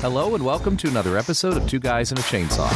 Hello and welcome to another episode of Two Guys and a Chainsaw.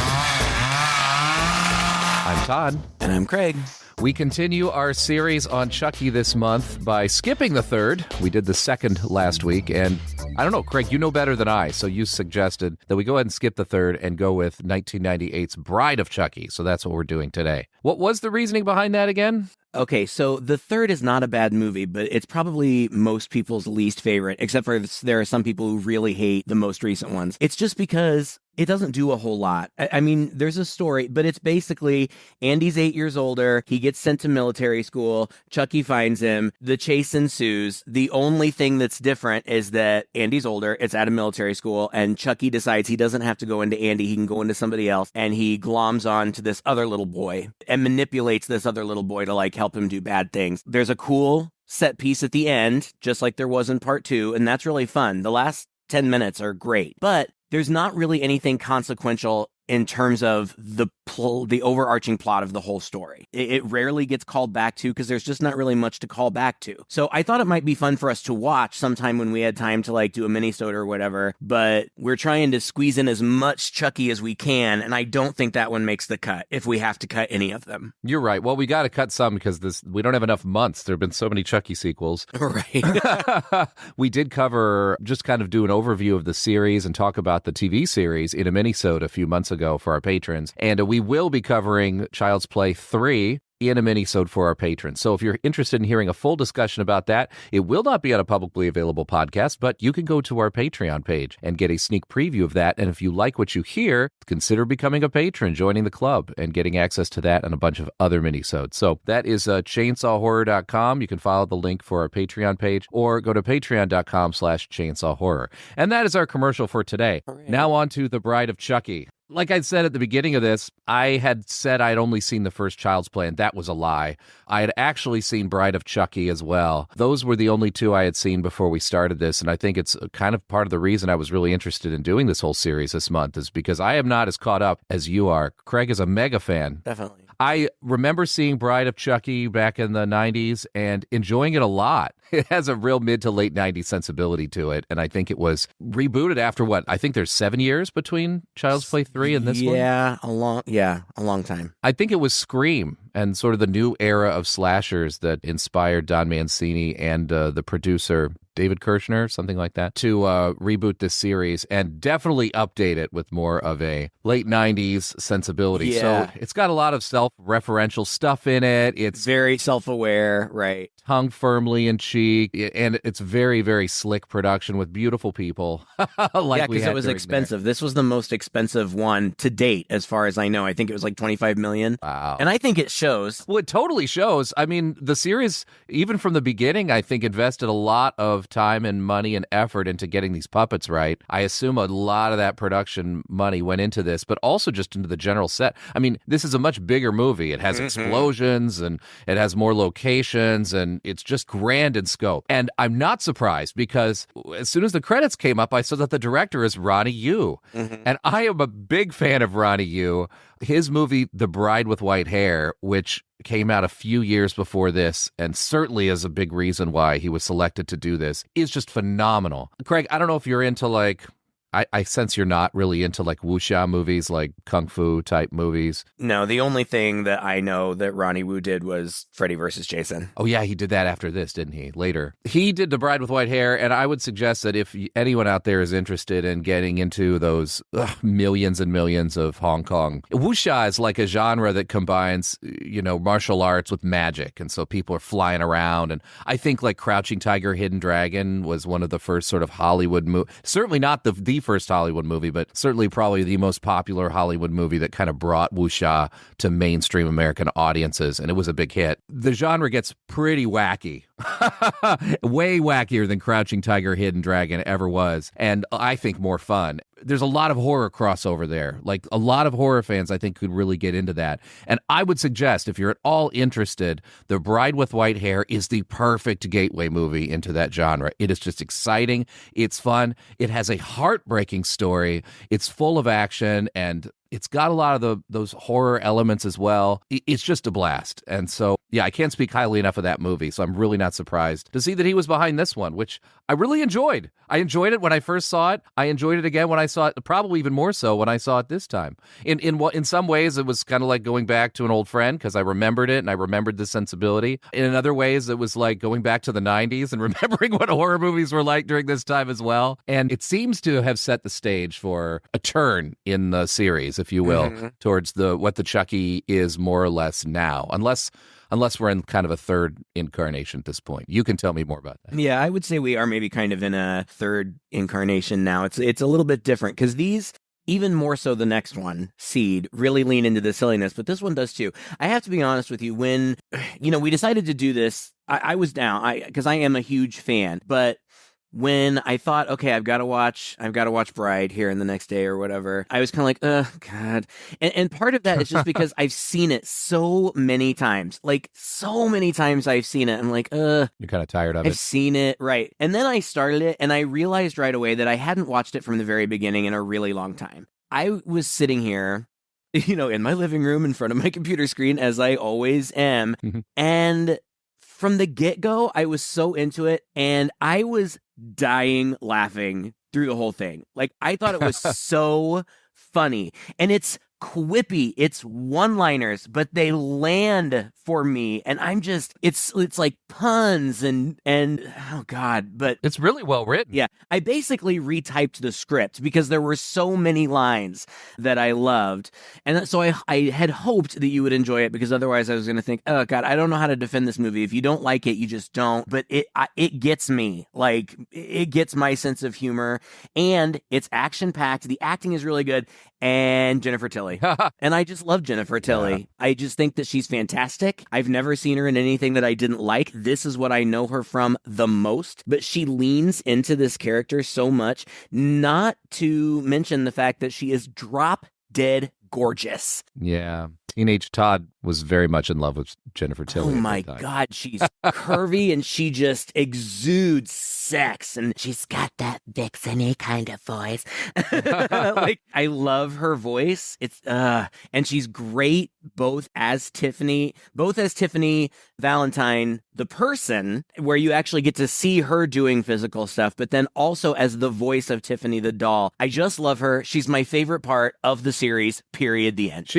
I'm Todd. And I'm Craig. We continue our series on Chucky this month by skipping the third. We did the second last week, and I don't know, Craig, you know better than I, so you suggested that we go ahead and skip the third and go with 1998's Brideofchucky, so that's what we're doing today. What was the reasoning behind that again? Okay, so the third is not a bad movie, but it's probably most people's least favorite, except for there are some people who really hate the most recent ones. It's just because it doesn't do a whole lot. I mean, there's a story, but it's basically Andy's 8 years older. He gets sent to military school. Chucky finds him. The chase ensues. The only thing that's different is that Andy's older. It's at a military school, and Chucky decides he doesn't have to go into Andy. He can go into somebody else, and he gloms on to this other little boy and manipulates this other little boy to help him do bad things. There's a cool set piece at the end, just like there was in part two, and that's really fun. The last 10 minutes are great, but there's not really anything consequential in terms of the overarching plot of the whole story. It rarely gets called back to because there's just not really much to call back to. So I thought it might be fun for us to watch sometime when we had time to do a mini-sode or whatever, but we're trying to squeeze in as much Chucky as we can, and I don't think that one makes the cut if we have to cut any of them. You're right. Well, we got to cut some because we don't have enough months. There have been so many Chucky sequels. Right. We did cover, just kind of do an overview of the series and talk about the TV series in a mini-sode a few months ago for our patrons. And we will be covering Child's Play 3 in a mini-sode for our patrons. So if you're interested in hearing a full discussion about that, it will not be on a publicly available podcast, but you can go to our Patreon page and get a sneak preview of that. And if you like what you hear, consider becoming a patron, joining the club, and getting access to that and a bunch of other mini-sodes. So that is chainsawhorror.com. You can follow the link for our Patreon page or go to patreon.com/chainsawhorror. And that is our commercial for today. Right. Now on to The Bride of Chucky. Like I said at the beginning of this, I had said I'd only seen the first Child's Play, and that was a lie. I had actually seen Brideofchucky as well. Those were the only two I had seen before we started this, and I think it's kind of part of the reason I was really interested in doing this whole series this month is because I am not as caught up as you are. Craig is a mega fan. Definitely. I remember seeing Brideofchucky back in the 90s and enjoying it a lot. It has a real mid to late 90s sensibility to it, and I think it was rebooted after what? I think there's 7 years between Child's Play 3 and this one. Yeah, a long time. I think it was Scream and sort of the new era of slashers that inspired Don Mancini and the producer David Kirshner, something like that, to reboot this series and definitely update it with more of a late 90s sensibility. Yeah. So it's got a lot of self-referential stuff in it. It's very self-aware, right? Tongue firmly in cheek, and it's very, very slick production with beautiful people. Because it was expensive. This was the most expensive one to date, as far as I know. I think it was like $25 million. Wow. And I think it shows. Well, it totally shows. I mean, the series, even from the beginning, I think invested a lot of time and money and effort into getting these puppets right. I assume a lot of that production money went into this, but also just into the general set. I mean, this is a much bigger movie. It has explosions and it has more locations and it's just grand in scope. And I'm not surprised because as soon as the credits came up, I saw that the director is Ronnie Yu. And I am a big fan of Ronnie Yu. His movie, The Bride with White Hair, which came out a few years before this, and certainly is a big reason why he was selected to do this, is just phenomenal. Craig, I don't know if you're into I sense you're not really into wuxia movies, like kung fu type movies. No, the only thing that I know that Ronnie Wu did was Freddy vs. Jason. Oh yeah, he did that after this, didn't he? Later. He did The Bride with White Hair, and I would suggest that if anyone out there is interested in getting into those millions and millions of Hong Kong, wuxia is like a genre that combines, martial arts with magic, and so people are flying around, and I think Crouching Tiger, Hidden Dragon was one of the first sort of Hollywood movies, certainly not the first Hollywood movie, but certainly probably the most popular Hollywood movie that kind of brought wuxia to mainstream American audiences, and it was a big hit. The genre gets pretty wacky. Way wackier than Crouching Tiger, Hidden Dragon ever was, and I think more fun. There's a lot of horror crossover there. A lot of horror fans, I think, could really get into that. And I would suggest, if you're at all interested, The Bride with White Hair is the perfect gateway movie into that genre. It is just exciting. It's fun. It has a heartbreaking story. It's full of action, and it's got a lot of those horror elements as well. It's just a blast. And so Yeah, I can't speak highly enough of that movie, so I'm really not surprised to see that he was behind this one, which I really enjoyed. I enjoyed it when I first saw it. I enjoyed it again when I saw it, probably even more so when I saw it this time. In some ways, it was kind of like going back to an old friend because I remembered it and I remembered the sensibility. In other ways, it was like going back to the 90s and remembering what horror movies were like during this time as well. And it seems to have set the stage for a turn in the series, if you will, towards what the Chucky is more or less now, unless we're in kind of a third incarnation at this point. You can tell me more about that. Yeah, I would say we are maybe kind of in a third incarnation now. It's a little bit different because these, even more so the next one, Seed, really lean into the silliness, but this one does too. I have to be honest with you, when, we decided to do this, I was down, because I am a huge fan, but when I thought, okay, I've got to watch Bride here in the next day or whatever, I was kind of like, God. And part of that is just because I've seen it so many times. Like, so many times I've seen it. I'm like, You're kind of tired of it. I've seen it, right. And then I started it, and I realized right away that I hadn't watched it from the very beginning in a really long time. I was sitting here, in my living room in front of my computer screen, as I always am, and from the get-go, I was so into it, and I was dying laughing through the whole thing. Like, I thought it was so funny, and it's quippy, it's one-liners, but they land for me, and I'm just, it's like puns and oh God, but it's really well written. Yeah, I basically retyped the script because there were so many lines that I loved, and so I had hoped that you would enjoy it, because otherwise I was going to think, oh God, I don't know how to defend this movie. If you don't like it, you just don't. But it gets me, like, it gets my sense of humor, and it's action-packed. The acting is really good, and Jennifer Tilly. And I just love Jennifer Tilly. Yeah. I just think that she's fantastic. I've never seen her in anything that I didn't like. This is what I know her from the most. But she leans into this character so much, not to mention the fact that she is drop dead gorgeous. Yeah. Teenage Todd was very much in love with Jennifer Tilly. Oh my God, she's curvy and she just exudes sex, and she's got that vixen-y kind of voice. Like, I love her voice. It's and she's great both as Tiffany Valentine, the person, where you actually get to see her doing physical stuff, but then also as the voice of Tiffany the doll. I just love her. She's my favorite part of the series, period, the end.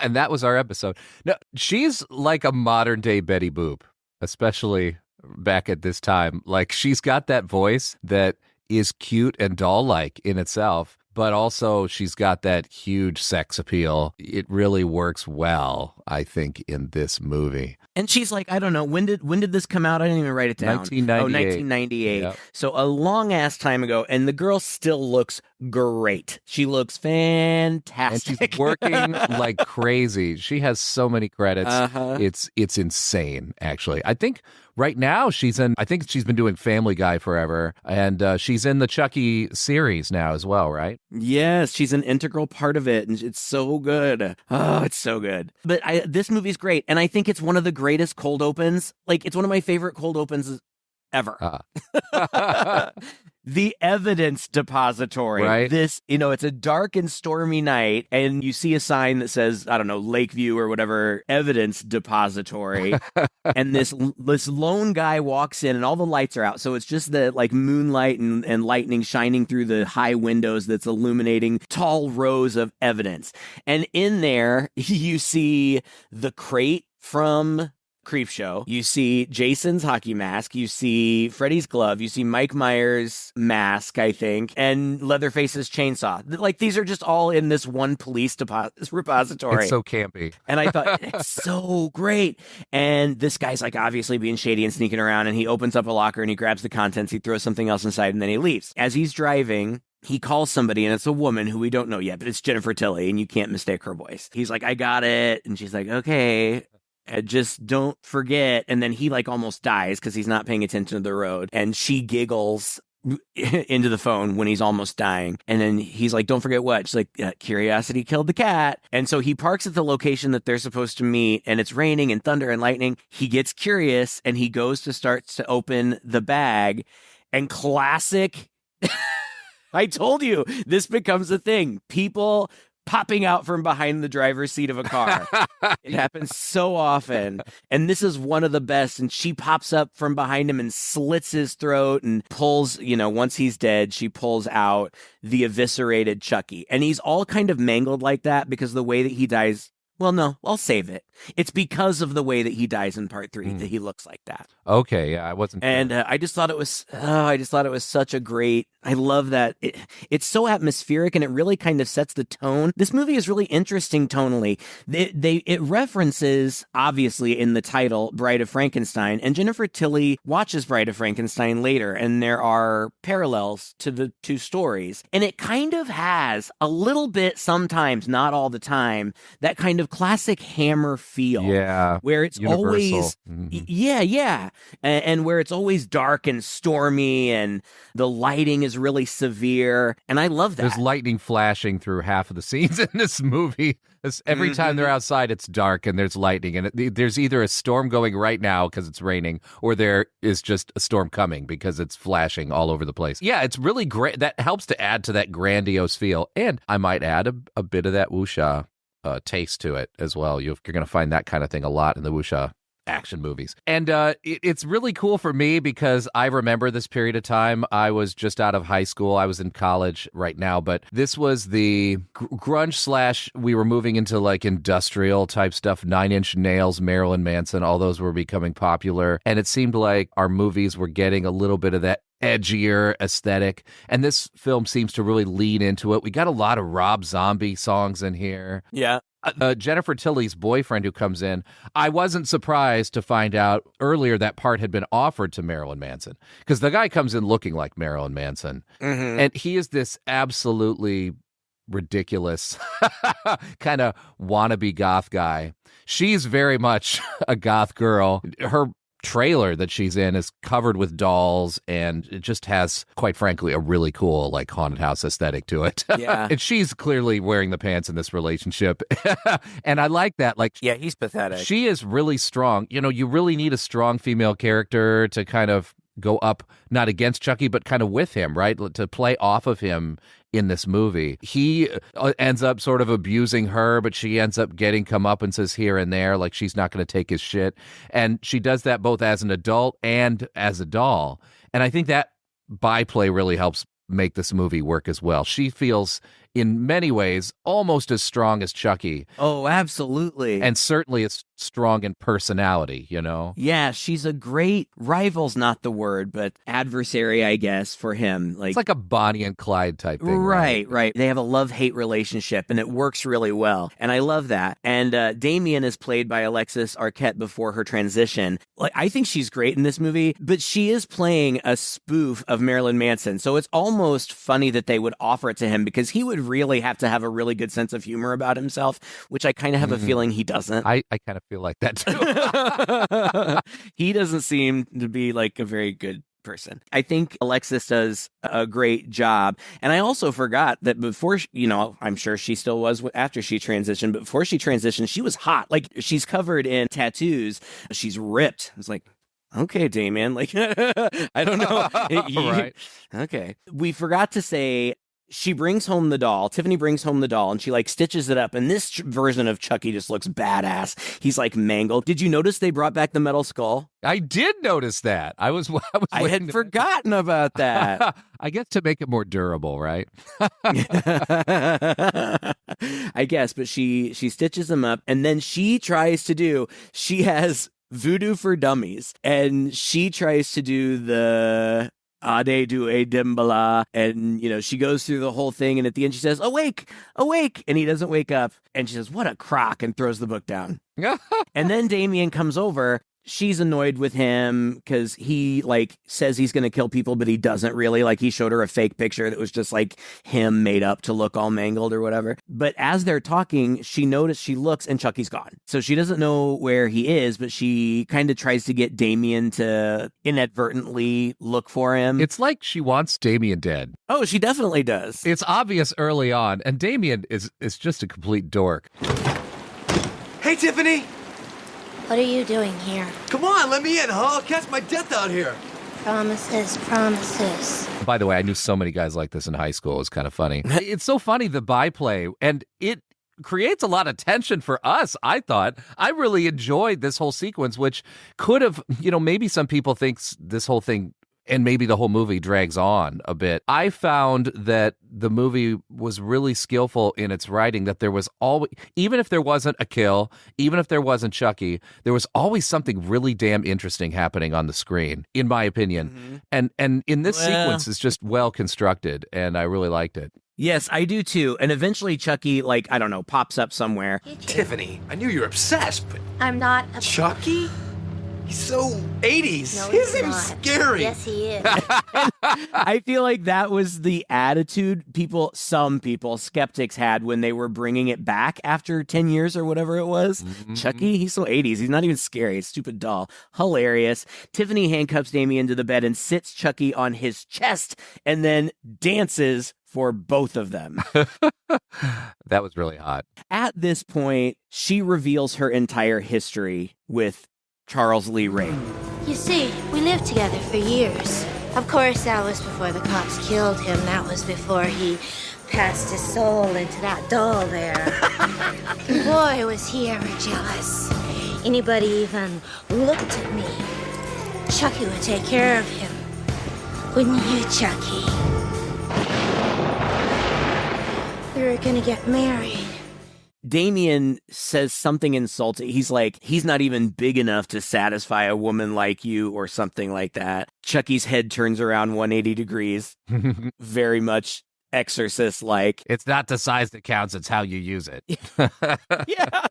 And that was our episode. No, she's like a modern day Betty Boop, especially back at this time. Like, she's got that voice that is cute and doll-like in itself, but also she's got that huge sex appeal. It really works well, I think, in this movie. And she's like, I don't know, when did this come out? I didn't even write it down. 1998. Oh, 1998. Yep. So a long-ass time ago, and the girl still looks great. She looks fantastic. And she's working like crazy. She has so many credits. It's insane, actually. I think right now I think she's been doing Family Guy forever, and she's in the Chucky series now as well, right? Yes, she's an integral part of it, and it's so good. Oh, it's so good. But this movie's great, and I think it's one of the greatest cold opens. Like, it's one of my favorite cold opens ever. The Evidence Depository. Right. This, it's a dark and stormy night, and you see a sign that says, I don't know, Lakeview or whatever, Evidence Depository. And this lone guy walks in, and all the lights are out. So it's just the, like, moonlight and lightning shining through the high windows that's illuminating tall rows of evidence. And in there, you see the crate from Creepshow. You see Jason's hockey mask. You see Freddy's glove. You see Mike Myers' mask, I think, and Leatherface's chainsaw. Like, these are just all in this one police repository. It's so campy. And I thought, it's so great. And this guy's, like, obviously being shady and sneaking around, and he opens up a locker and he grabs the contents. He throws something else inside, and then he leaves. As he's driving, he calls somebody, and it's a woman who we don't know yet, but it's Jennifer Tilly, and you can't mistake her voice. He's like, I got it. And she's like, okay. Just don't forget. And then he, like, almost dies because he's not paying attention to the road. And she giggles into the phone when he's almost dying. And then he's like, don't forget what? She's like, curiosity killed the cat. And so he parks at the location that they're supposed to meet, and it's raining and thunder and lightning. He gets curious, and he goes to start to open the bag. And classic... I told you, this becomes a thing. People popping out from behind the driver's seat of a car. It happens so often. And this is one of the best. And she pops up from behind him and slits his throat and pulls, once he's dead, she pulls out the eviscerated Chucky. And he's all kind of mangled like that because the way that he dies. Well, no, I'll save it. It's because of the way that he dies in part 3 that he looks like that. Okay, yeah, I wasn't. And I just thought it was. I just thought it was such a great. I love that it's so atmospheric and it really kind of sets the tone. This movie is really interesting tonally. It references obviously in the title Bride of Frankenstein, and Jennifer Tilly watches Bride of Frankenstein later, and there are parallels to the two stories, and it kind of has a little bit sometimes, not all the time, that kind of classic Hammer feel. Yeah, where it's Universal. Always yeah, and where it's always dark and stormy, and the lighting is really severe, and I love that. There's lightning flashing through half of the scenes in this movie. Every time they're outside, it's dark and there's lightning, and there's either a storm going right now because it's raining, or there is just a storm coming because it's flashing all over the place. Yeah, it's really great. That helps to add to that grandiose feel, and I might add a bit of that wuxia taste to it as well. You're going to find that kind of thing a lot in the wuxia action movies. And it's really cool for me because I remember this period of time. I was just out of high school. I was in college right now, but this was the grunge / we were moving into like industrial type stuff. 9 Inch Nails, Marilyn Manson, all those were becoming popular. And it seemed like our movies were getting a little bit of that edgier aesthetic. And this film seems to really lean into it. We got a lot of Rob Zombie songs in here. Yeah. Jennifer Tilly's boyfriend who comes in, I wasn't surprised to find out earlier that part had been offered to Marilyn Manson, because the guy comes in looking like Marilyn Manson. And he is this absolutely ridiculous kind of wannabe goth guy. She's very much a goth girl. Her trailer that she's in is covered with dolls, and it just has, quite frankly, a really cool like haunted house aesthetic to it. Yeah. And she's clearly wearing the pants in this relationship. And I like that. Like, yeah, he's pathetic. She is really strong. You really need a strong female character to kind of go up, not against Chucky, but kind of with him, right? To play off of him in this movie. He ends up sort of abusing her, but she ends up getting comeuppances here and there, like she's not going to take his shit. And she does that both as an adult and as a doll. And I think that byplay really helps make this movie work as well. She feels, in many ways, almost as strong as Chucky. Oh, absolutely. And certainly as strong in personality, Yeah, she's a great rival's not the word, but adversary, I guess, for him. It's like a Bonnie and Clyde type thing. Right. They have a love-hate relationship, and it works really well. And I love that. And Damien is played by Alexis Arquette before her transition. Like, I think she's great in this movie, but she is playing a spoof of Marilyn Manson. So it's almost funny that they would offer it to him, because he would really have to have a really good sense of humor about himself, which I kind of have a feeling he doesn't. I kind of feel like that too. He doesn't seem to be like a very good person. I think Alexis does a great job. And I also forgot that before, I'm sure she still was after she transitioned, but before she transitioned, she was hot. Like, she's covered in tattoos. She's ripped. It's like, okay, Damien, like, I don't know. Right. Okay. We forgot to say, she brings home the doll. Tiffany brings home the doll, and she like stitches it up. And this version of Chucky just looks badass. He's like mangled. Did you notice they brought back the metal skull? I did notice that. I had forgotten about that. I guess to make it more durable, right? I guess, but she stitches him up, and then she has voodoo for dummies, and she tries to do the Ade do a Damballa, and she goes through the whole thing, and at the end she says, awake, and he doesn't wake up, and she says, what a crock, and throws the book down. And then Damien comes over. She's annoyed with him because he like says he's going to kill people, but he doesn't really. Like, he showed her a fake picture that was just like him made up to look all mangled or whatever. But as they're talking, she looks, and Chucky's gone. So she doesn't know where he is, but she kind of tries to get Damien to inadvertently look for him. It's like she wants Damien dead. Oh, she definitely does. It's obvious early on, and Damien is just a complete dork. Hey, Tiffany! What are you doing here? Come on, let me in, huh? I'll catch my death out here. Promises, promises. By the way, I knew so many guys like this in high school. It's kind of funny. It's so funny, the byplay, and it creates a lot of tension for us, I thought. I really enjoyed this whole sequence, which could have, maybe some people think this whole thing and maybe the whole movie drags on a bit. I found that the movie was really skillful in its writing, that there was always, even if there wasn't a kill, even if there wasn't Chucky, there was always something really damn interesting happening on the screen, in my opinion. And in this sequence is just well constructed, and I really liked it. Yes, I do too. And eventually Chucky, pops up somewhere. Tiffany, I knew you were obsessed, but I'm not. Chucky? He's so 80s. No, He's he's even not. scary. Yes, he is. I feel like that was the attitude some people, skeptics had when they were bringing it back after 10 years or whatever it was. Chucky, he's so 80s. He's not even scary. He's a stupid doll. Hilarious. Tiffany handcuffs Damien to the bed and sits Chucky on his chest and then dances for both of them. That was really hot. At this point, she reveals her entire history with Charles Lee Ray. You see, we lived together for years. Of course, that was before the cops killed him. That was before he passed his soul into that doll there. Boy, was he ever jealous. Anybody even looked at me, Chucky would take care of him. Wouldn't you, Chucky? We were gonna get married. Damien says something insulting. He's like, he's not even big enough to satisfy a woman like you or something like that. Chucky's head turns around 180 degrees. Very much Exorcist-like. It's not the size that counts, it's how you use it. Yeah.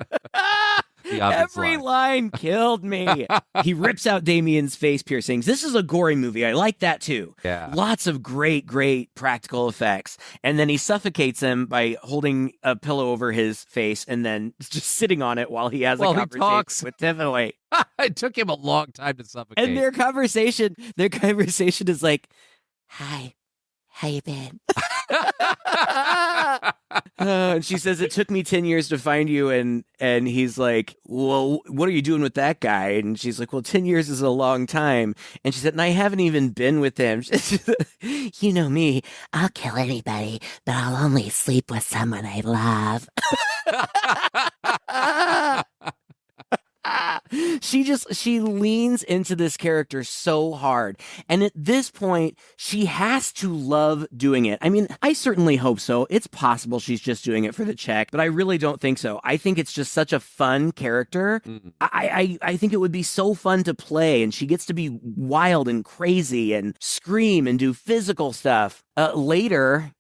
Every line killed me. He rips out Damien's face piercings. This is a gory movie. I like that too. Yeah. Lots of great practical effects. And then he suffocates him by holding a pillow over his face and then just sitting on it while he has a conversation with Tiffany. It took him a long time to suffocate. And their conversation is like, "Hi, how you been?" And she says, "It took me 10 years to find you." And he's like, "Well, what are you doing with that guy?" And she's like, "Well, 10 years is a long time." And she said, "And I haven't even been with him." You know me, I'll kill anybody, but I'll only sleep with someone I love. She leans into this character so hard. And at this point, she has to love doing it. I mean, I certainly hope so. It's possible she's just doing it for the check, but I really don't think so. I think it's just such a fun character. I think it would be so fun to play, and she gets to be wild and crazy and scream and do physical stuff. Later,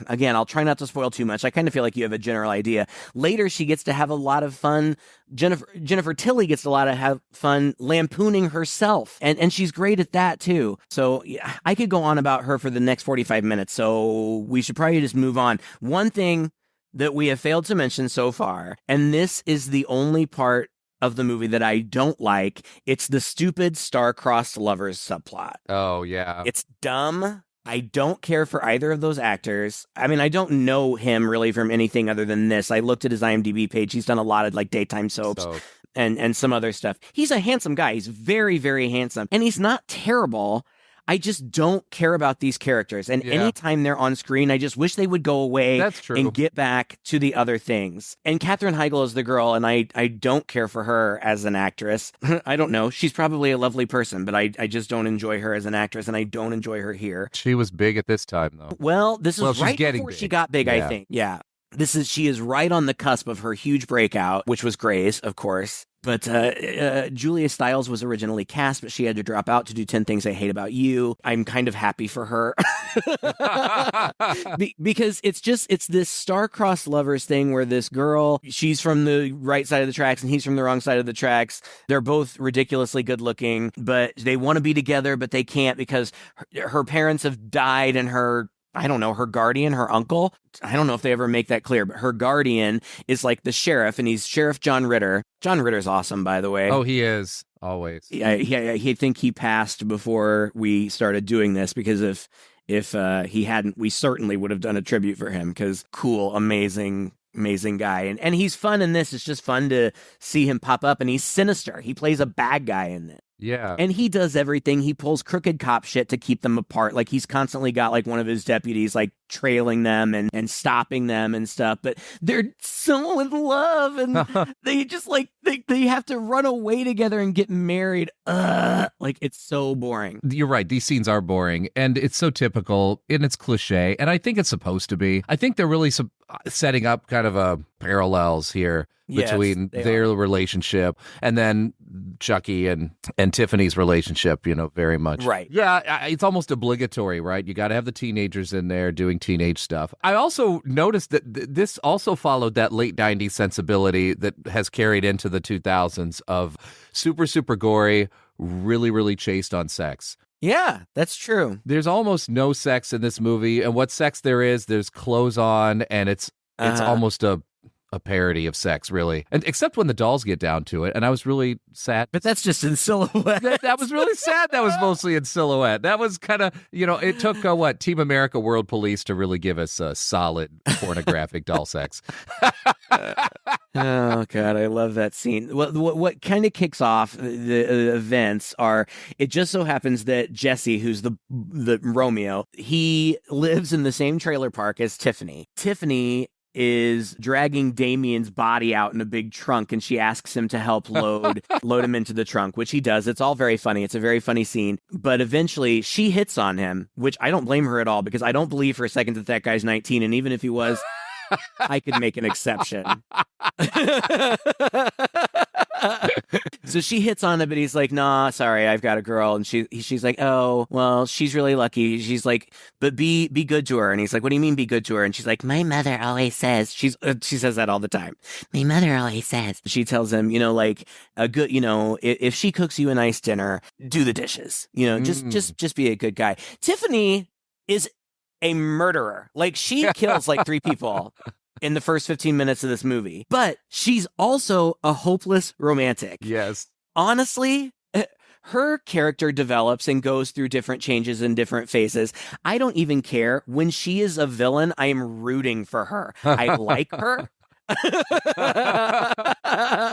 again, I'll try not to spoil too much. I kind of feel like you have a general idea. Later, she gets to have a lot of fun. Jennifer Tilly gets a lot of have fun lampooning herself, and she's great at that too. So yeah, I could go on about her for the next 45 minutes, so we should probably just move on. One thing that we have failed to mention so far, and this is the only part of the movie that I don't like, it's the stupid star-crossed lovers subplot. Oh, yeah. It's dumb. I don't care for either of those actors. I mean, I don't know him really from anything other than this. I looked at his IMDb page. He's done a lot of like daytime soaps and some other stuff. He's a handsome guy. He's very, very handsome. And he's not terrible. I just don't care about these characters. And anytime they're on screen, I just wish they would go away and get back to the other things. And Katherine Heigl is the girl, and I don't care for her as an actress. I don't know. She's probably a lovely person, but I just don't enjoy her as an actress, and I don't enjoy her here. She was big at this time, though. Well, this is right before big. She got big, I think. Yeah. She is right on the cusp of her huge breakout, which was Grey's, of course. But Julia Stiles was originally cast, but she had to drop out to do 10 Things I Hate About You. I'm kind of happy for her. Because it's this star-crossed lovers thing where this girl, she's from the right side of the tracks and he's from the wrong side of the tracks. They're both ridiculously good looking, but they want to be together, but they can't because her parents have died, and her guardian, her uncle, I don't know if they ever make that clear, but her guardian is like the sheriff, and he's Sheriff John Ritter. John Ritter's awesome, by the way. Oh, he is. Always. Yeah, I think he passed before we started doing this, because if he hadn't, we certainly would have done a tribute for him, because cool, amazing guy. And he's fun in this. It's just fun to see him pop up, and he's sinister. He plays a bad guy in it. Yeah. And he does everything. He pulls crooked cop shit to keep them apart. Like, he's constantly got like one of his deputies like trailing them and stopping them and stuff. But they're so in love, and they just like they have to run away together and get married. Like, it's so boring. You're right. These scenes are boring, and it's so typical, and it's cliche, and I think it's supposed to be. I think they're really setting up kind of a parallels here between their relationship and then Chucky and Tiffany's relationship, very much. Right. Yeah, it's almost obligatory, right? You got to have the teenagers in there doing teenage stuff. I also noticed that this also followed that late 90s sensibility that has carried into the 2000s of super, super gory, really, really chaste on sex. Yeah, that's true. There's almost no sex in this movie, and what sex there is, there's clothes on, and it's almost a parody of sex, really. And except when the dolls get down to it, and I was really sad. But that's just in silhouette. That was really sad. That was mostly in silhouette. That was kind of, it took Team America World Police to really give us a solid pornographic doll sex. Oh, God, I love that scene. What kind of kicks off the events are, it just so happens that Jesse, who's the Romeo, he lives in the same trailer park as Tiffany. Tiffany is dragging Damien's body out in a big trunk, and she asks him to help load him into the trunk, which he does. It's all very funny. It's a very funny scene. But eventually she hits on him, which I don't blame her at all, because I don't believe for a second that guy's 19. And even if he was, I could make an exception. So she hits on him, but he's like, nah, sorry, I've got a girl. And she's like, oh, well, she's really lucky. She's like, but be good to her. And he's like, what do you mean be good to her? And she's like, my mother always says, she says that all the time. My mother always says. She tells him, like a good, if she cooks you a nice dinner, do the dishes, just be a good guy. Tiffany is a murderer. Like, she kills like 3 people in the first 15 minutes of this movie. But she's also a hopeless romantic. Yes. Honestly, her character develops and goes through different changes in different phases. I don't even care. When she is a villain, I am rooting for her. I like her.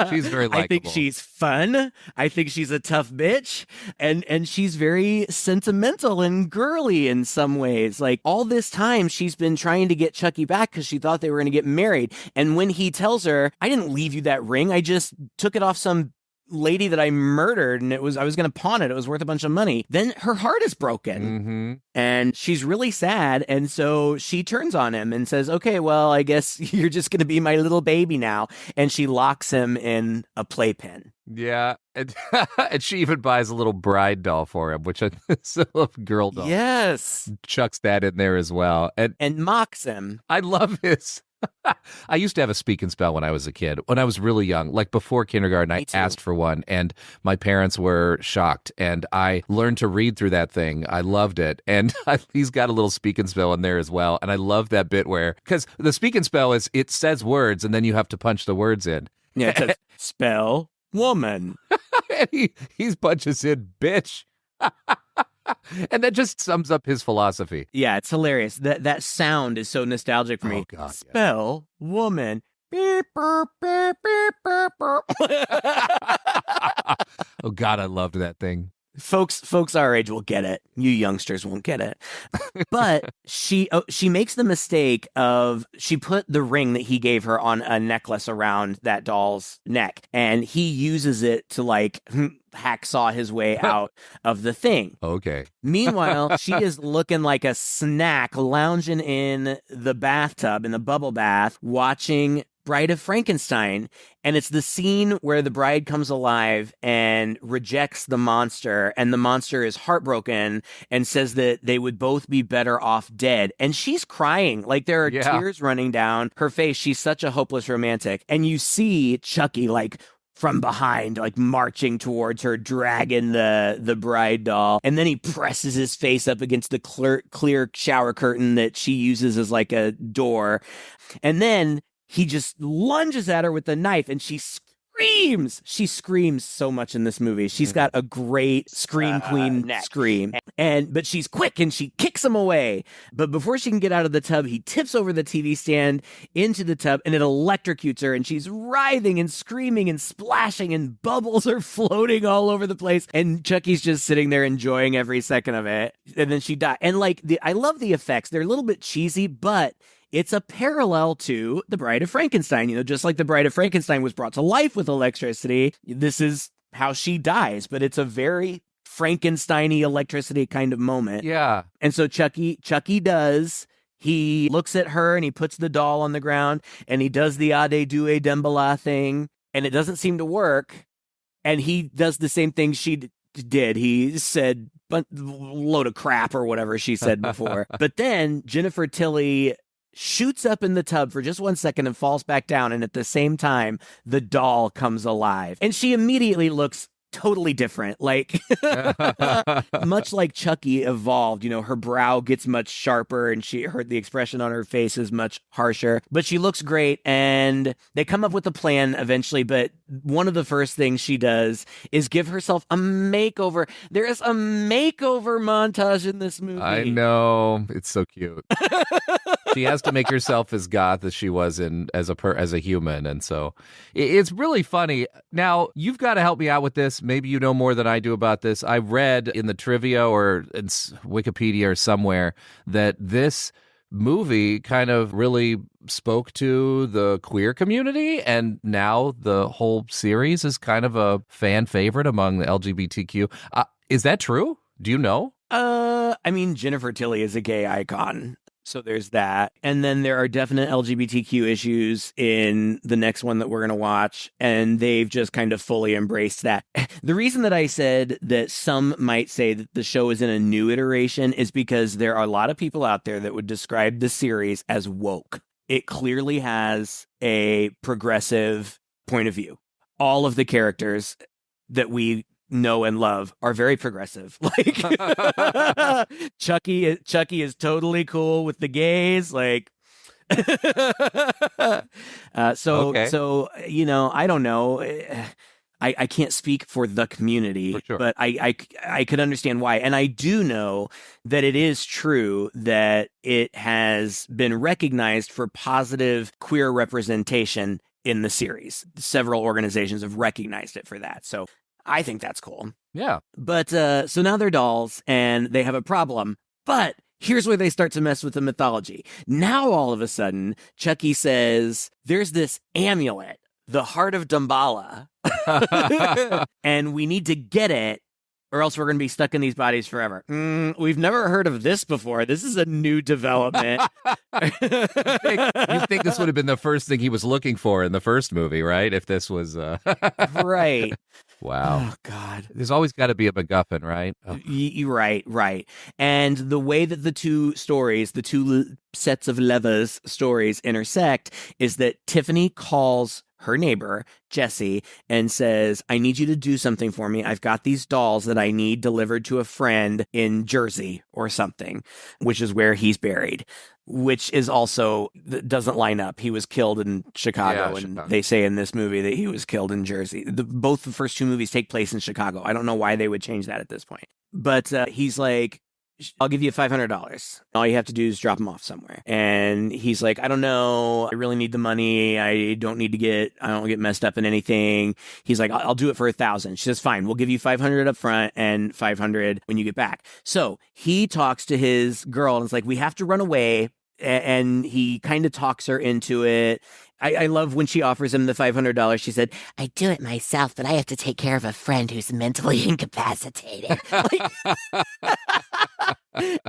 She's very likable. I think she's fun. I think she's a tough bitch, and she's very sentimental and girly in some ways. Like, all this time she's been trying to get Chucky back because she thought they were going to get married, and when he tells her, I didn't leave you that ring, I just took it off some lady that I murdered, and I was going to pawn it. It was worth a bunch of money. Then her heart is broken, and she's really sad, and so she turns on him and says, okay, well, I guess you're just going to be my little baby now, and she locks him in a playpen. Yeah, and she even buys a little bride doll for him, which is a little girl doll. Yes. Chucks that in there as well. And mocks him. I love his... I used to have a speak and spell when I was a kid. When I was really young, like before kindergarten, I asked for one, and my parents were shocked, and I learned to read through that thing. I loved it, and he's got a little speak and spell in there as well, and I love that bit where, because the speak and spell is, it says words, and then you have to punch the words in. Yeah, it says, spell woman. And he punches in bitch. And that just sums up his philosophy. Yeah, it's hilarious. That sound is so nostalgic for me. Oh, God, spell woman. Beep, burp, beep, beep, burp, burp. Oh, God, I loved that thing. Folks our age will get it. You youngsters won't get it. But she makes the mistake of, she put the ring that he gave her on a necklace around that doll's neck, and he uses it to like hacksaw his way out of the thing. Okay. Meanwhile, she is looking like a snack lounging in the bathtub, in the bubble bath, watching Bride of Frankenstein, and it's the scene where the bride comes alive and rejects the monster, and the monster is heartbroken and says that they would both be better off dead, and she's crying, like there are tears running down her face. She's such a hopeless romantic, and you see Chucky like from behind, like marching towards her, dragging the bride doll, and then he presses his face up against the clear shower curtain that she uses as like a door, and then he just lunges at her with the knife, and she screams screams. She screams so much in this movie. She's got a great scream queen scream. But she's quick and she kicks him away. But before she can get out of the tub, he tips over the TV stand into the tub and it electrocutes her. And she's writhing and screaming and splashing and bubbles are floating all over the place. And Chucky's just sitting there enjoying every second of it. And then she died. And like, I love the effects. They're a little bit cheesy, but it's a parallel to The Bride of Frankenstein. You know, just like The Bride of Frankenstein was brought to life with electricity, this is how she dies, but it's a very Frankenstein-y electricity kind of moment. Yeah. And so Chucky does. He looks at her and he puts the doll on the ground and he does the Ade Due Damballa thing, and it doesn't seem to work. And he does the same thing she did. He said, load of crap or whatever she said before. But then Jennifer Tilly shoots up in the tub for just 1 second and falls back down. And at the same time, the doll comes alive. And she immediately looks totally different. Like, much like Chucky evolved, you know, her brow gets much sharper and the expression on her face is much harsher. But she looks great. And they come up with a plan eventually. But one of the first things she does is give herself a makeover. There is a makeover montage in this movie. I know. It's so cute. She has to make herself as goth as she was as a human, and so it's really funny. Now, you've got to help me out with this. Maybe you know more than I do about this. I read in the trivia or in Wikipedia or somewhere that this movie kind of really spoke to the queer community, and now the whole series is kind of a fan favorite among the LGBTQ. Is that true? Do you know? I mean, Jennifer Tilly is a gay icon. So there's that. And then there are definite LGBTQ issues in the next one that we're going to watch. And they've just kind of fully embraced that. The reason that I said that some might say that the show is in a new iteration is because there are a lot of people out there that would describe the series as woke. It clearly has a progressive point of view. All of the characters that we know and love are very progressive. Like Chucky is totally cool with the gays. Like, so you know, I don't know. I can't speak for the community, for sure. But I could understand why. And I do know that it is true that it has been recognized for positive queer representation in the series. Several organizations have recognized it for that. So I think that's cool. Yeah. But so now they're dolls and they have a problem. But here's where they start to mess with the mythology. Now, all of a sudden, Chucky says, there's this amulet, the Heart of Damballa, and we need to get it or else we're going to be stuck in these bodies forever. We've never heard of this before. This is a new development. You think this would have been the first thing he was looking for in the first movie, right? If this was... Right. Wow. Oh, God. There's always got to be a MacGuffin, right? Oh. Right. And the way that the two stories, the two sets of levers stories intersect is that Tiffany calls her neighbor, Jesse, and says, I need you to do something for me. I've got these dolls that I need delivered to a friend in Jersey or something, which is where he's buried, which is also doesn't line up. He was killed in Chicago, and Chicago. They say in this movie that he was killed in Jersey. Both the first two movies take place in Chicago. I don't know why they would change that at this point. But he's like, I'll give you $500. All you have to do is drop him off somewhere. And he's like, I don't know. I really need the money. I don't get messed up in anything. He's like, I'll do it for $1,000. She says, fine, we'll give you $500 up front and $500 when you get back. So he talks to his girl and it's like, we have to run away. And he kind of talks her into it. I love when she offers him the $500. She said, I do it myself, but I have to take care of a friend who's mentally incapacitated. Like,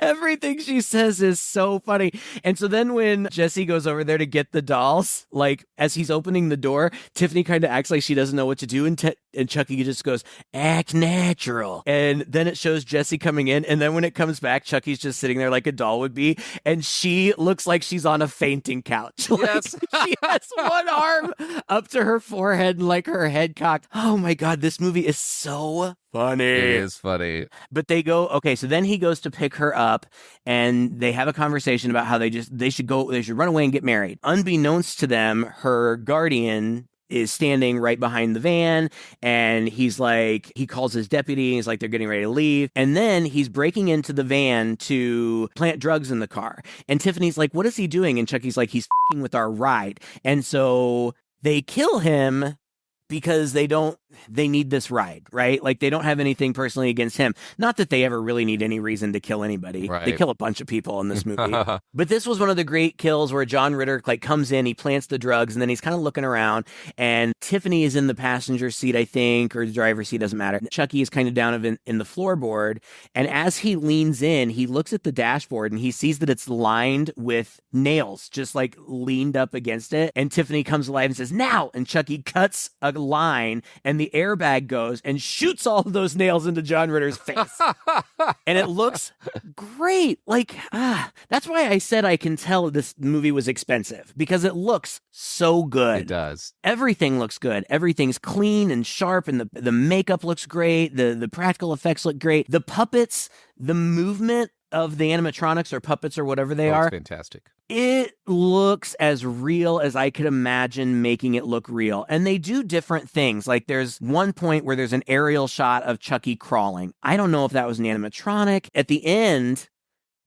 everything she says is so funny. And so then when Jesse goes over there to get the dolls, like as he's opening the door, Tiffany kind of acts like she doesn't know what to do. And Chucky just goes, act natural. And then it shows Jesse coming in. And then when it comes back, Chucky's just sitting there like a doll would be. And she looks like she's on a fainting couch. Yes. Like, she has one arm up to her forehead and like her head cocked. Oh my God, this movie is so funny. It is funny. But they go, okay, so then he goes to pick her up and they have a conversation about how they should run away and get married. Unbeknownst to them, her guardian is standing right behind the van, and he's like, he calls his deputy, and he's like, they're getting ready to leave. And then he's breaking into the van to plant drugs in the car. And Tiffany's like, what is he doing? And Chucky's like, he's f***ing with our ride. And so they kill him because they need this ride, right? Like, they don't have anything personally against him. Not that they ever really need any reason to kill anybody. Right. They kill a bunch of people in this movie. But this was one of the great kills where John Ritter like comes in, he plants the drugs, and then he's kind of looking around, and Tiffany is in the passenger seat, I think, or the driver's seat, doesn't matter. Chucky is kind of down in the floorboard, and as he leans in, he looks at the dashboard, and he sees that it's lined with nails, just like leaned up against it. And Tiffany comes alive and says, now! And Chucky cuts a line, and the airbag goes and shoots all of those nails into John Ritter's face. And it looks great. Like, that's why I said I can tell this movie was expensive, because it looks so good. It does. Everything looks good. Everything's clean and sharp, and the makeup looks great. The practical effects look great. The puppets, the movement of the animatronics or puppets or whatever they are. It's fantastic. It looks as real as I could imagine making it look real. And they do different things. Like, there's one point where there's an aerial shot of Chucky crawling. I don't know if that was an animatronic. At the end,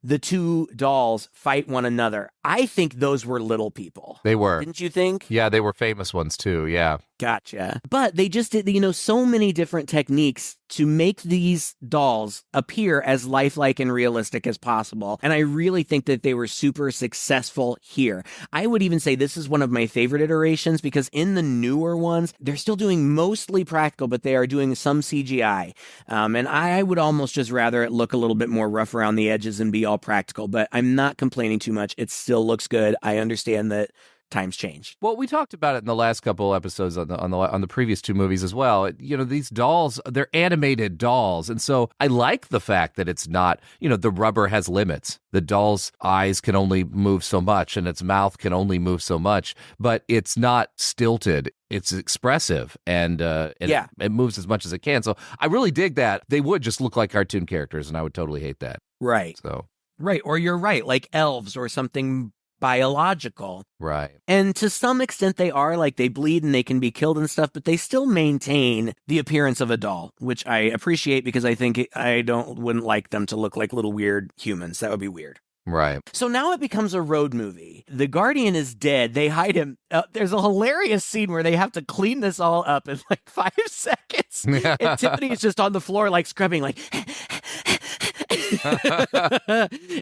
the two dolls fight one another. I think those were little people. They were. Didn't you think? Yeah, they were famous ones too. Yeah. Gotcha. But they just did, so many different techniques to make these dolls appear as lifelike and realistic as possible. And I really think that they were super successful here. I would even say this is one of my favorite iterations, because in the newer ones, they're still doing mostly practical, but they are doing some CGI. And I would almost just rather it look a little bit more rough around the edges and be all practical, but I'm not complaining too much. It still looks good. I understand that times change. Well, we talked about it in the last couple episodes on the previous two movies as well. These dolls, they're animated dolls. And so I like the fact that it's not, the rubber has limits. The doll's eyes can only move so much and its mouth can only move so much, but it's not stilted. It's expressive and it moves as much as it can. So I really dig that. They would just look like cartoon characters, and I would totally hate that. Right. So. Right. Or you're right, like elves or something biological. Right. And to some extent they are, like, they bleed and they can be killed and stuff, but they still maintain the appearance of a doll, which I appreciate, because I think wouldn't like them to look like little weird humans. That would be weird. Right. So now it becomes a road movie. The Guardian is dead. They hide him. There's a hilarious scene where they have to clean this all up in like 5 seconds. And Tiffany is just on the floor, like scrubbing, like...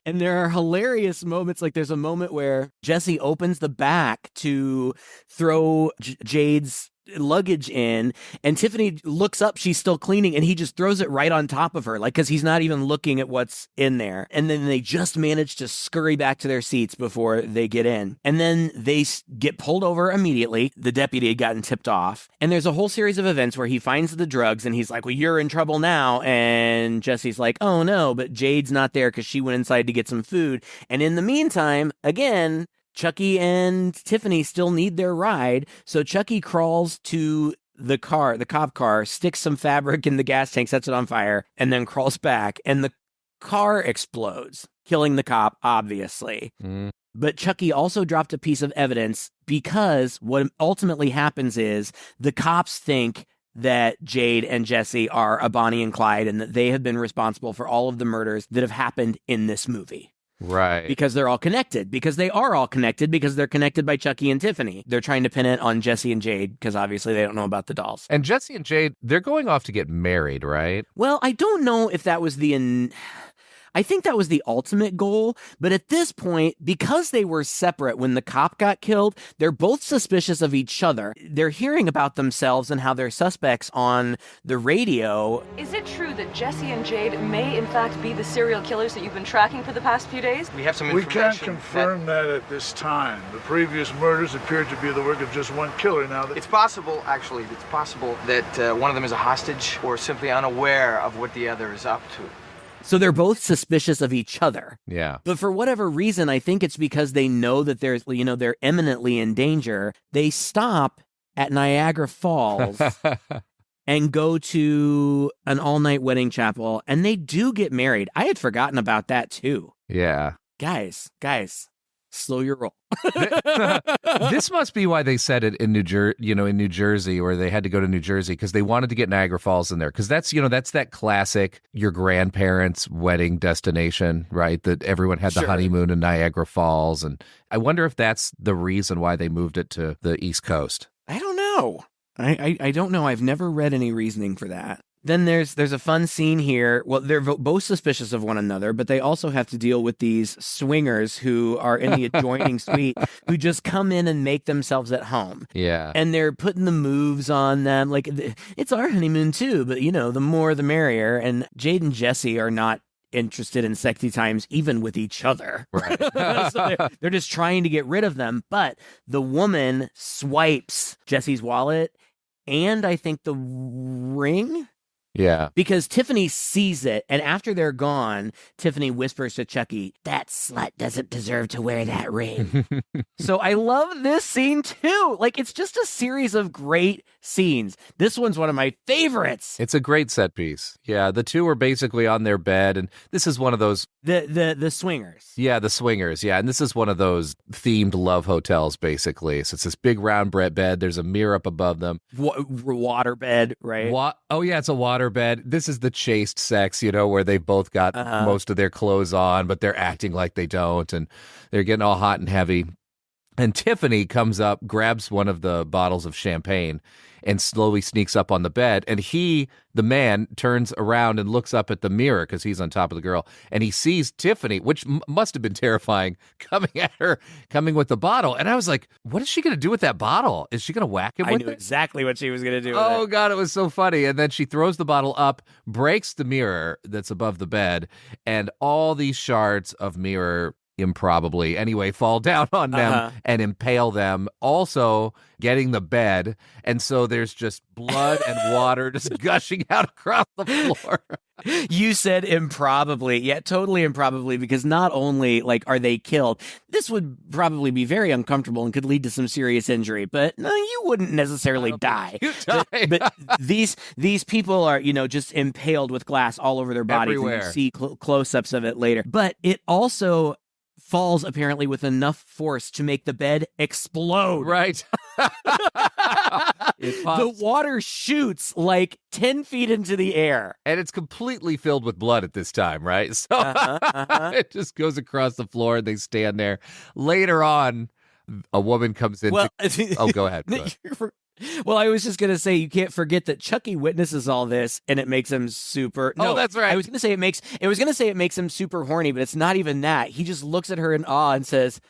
And there are hilarious moments. Like, there's a moment where Jesse opens the back to throw Jade's luggage in, and Tiffany looks up, she's still cleaning, and he just throws it right on top of her, like, because he's not even looking at what's in there. And then they just manage to scurry back to their seats before they get in, and then they get pulled over immediately. The deputy had gotten tipped off, and there's a whole series of events where he finds the drugs, and he's like, well, you're in trouble now. And Jesse's like, oh no, but Jade's not there because she went inside to get some food. And in the meantime, again, Chucky and Tiffany still need their ride, so Chucky crawls to the cop car, sticks some fabric in the gas tank, sets it on fire, and then crawls back, and the car explodes, killing the cop, obviously. But Chucky also dropped a piece of evidence, because what ultimately happens is the cops think that Jade and Jesse are a Bonnie and Clyde, and that they have been responsible for all of the murders that have happened in this movie. Right. Because they're all connected. Because they are all connected. Because they're connected by Chucky and Tiffany. They're trying to pin it on Jesse and Jade, because obviously they don't know about the dolls. And Jesse and Jade, they're going off to get married, right? Well, I don't know if that was I think that was the ultimate goal, but at this point, because they were separate when the cop got killed, they're both suspicious of each other. They're hearing about themselves and how they're suspects on the radio. Is it true that Jesse and Jade may in fact be the serial killers that you've been tracking for the past few days? We have some We information. can't confirm that at this time. The previous murders appeared to be the work of just one killer. Now that It's possible that one of them is a hostage or simply unaware of what the other is up to. So they're both suspicious of each other. Yeah. But for whatever reason, I think it's because they know that they're imminently in danger. They stop at Niagara Falls and go to an all-night wedding chapel, and they do get married. I had forgotten about that too. Yeah. Guys, slow your roll. This must be why they said it in New Jersey, or they had to go to New Jersey because they wanted to get Niagara Falls in there. Because that's that classic your grandparents' wedding destination, right? That everyone had the honeymoon in Niagara Falls. And I wonder if that's the reason why they moved it to the East Coast. I don't know. I don't know. I've never read any reasoning for that. Then there's a fun scene here. Well, they're both suspicious of one another, but they also have to deal with these swingers who are in the adjoining suite who just come in and make themselves at home. Yeah. And they're putting the moves on them. Like, it's our honeymoon too, but, the more the merrier. And Jade and Jesse are not interested in sexy times even with each other. Right. So they're just trying to get rid of them. But the woman swipes Jesse's wallet and I think the ring. Yeah. Because Tiffany sees it, and after they're gone, Tiffany whispers to Chucky, "That slut doesn't deserve to wear that ring." So I love this scene too. Like, it's just a series of great scenes. This one's one of my favorites. It's a great set piece. Yeah, the two are basically on their bed, and this is one of those... The swingers. Yeah, the swingers, yeah. And this is one of those themed love hotels, basically. So it's this big round bed. There's a mirror up above them. Water bed, right? Oh, yeah, it's a water bed. This is the chaste sex, where they've both got most of their clothes on, but they're acting like they don't, and they're getting all hot and heavy. And Tiffany comes up, grabs one of the bottles of champagne, and slowly sneaks up on the bed. And he, the man, turns around and looks up at the mirror because he's on top of the girl. And he sees Tiffany, which must have been terrifying, coming at her, coming with the bottle. And I was like, what is she going to do with that bottle? Is she going to whack him with it? I knew exactly what she was going to do with Oh, it. God, it was so funny. And then she throws the bottle up, breaks the mirror that's above the bed, and all these shards of mirror improbably anyway fall down on them and impale them, also getting the bed. And so there's just blood and water just gushing out across the floor. You said improbably. Yeah, totally improbably, because not only are they killed, this would probably be very uncomfortable and could lead to some serious injury, but no, you wouldn't necessarily die. But these people are, just impaled with glass all over their bodies. Everywhere. And you see close-ups of it later. But it also falls apparently with enough force to make the bed explode. Right. The water shoots 10 feet into the air. And it's completely filled with blood at this time, right? So it just goes across the floor and they stand there. Later on, a woman comes in. Go ahead. Well, I was just going to say, you can't forget that Chucky witnesses all this, and it makes him super... No, that's right. I was going to say it makes him super horny, but it's not even that. He just looks at her in awe and says,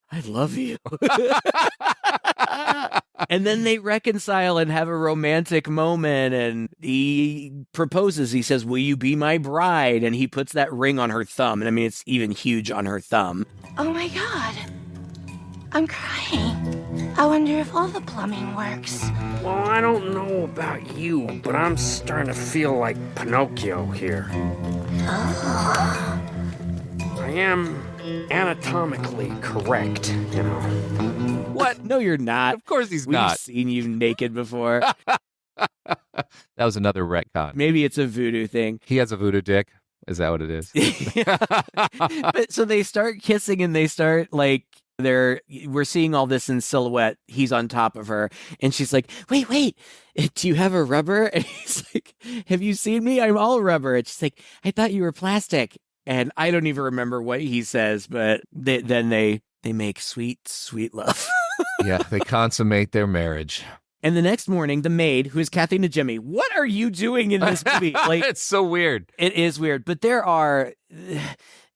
"I love you." And then they reconcile and have a romantic moment, and he proposes. He says, "Will you be my bride?" And he puts that ring on her thumb. And I mean, it's even huge on her thumb. Oh my God. I'm crying. I wonder if all the plumbing works. Well, I don't know about you, but I'm starting to feel like Pinocchio here. Oh. I am anatomically correct, What? No, you're not. Of course he's We've not. seen you naked before. That was another retcon. Maybe it's a voodoo thing. He has a voodoo dick. Is that what it is? But so they start kissing and they start we're seeing all this in silhouette. He's on top of her and she's like, wait, do you have a rubber? And he's like, "Have you seen me? I'm all rubber." And she's like, "I thought you were plastic." And I don't even remember what he says, but then they make sweet, sweet love. Yeah, they consummate their marriage. And the next morning, the maid, who is Kathy Najimy, what are you doing in this movie? It's so weird. It is weird, but there are...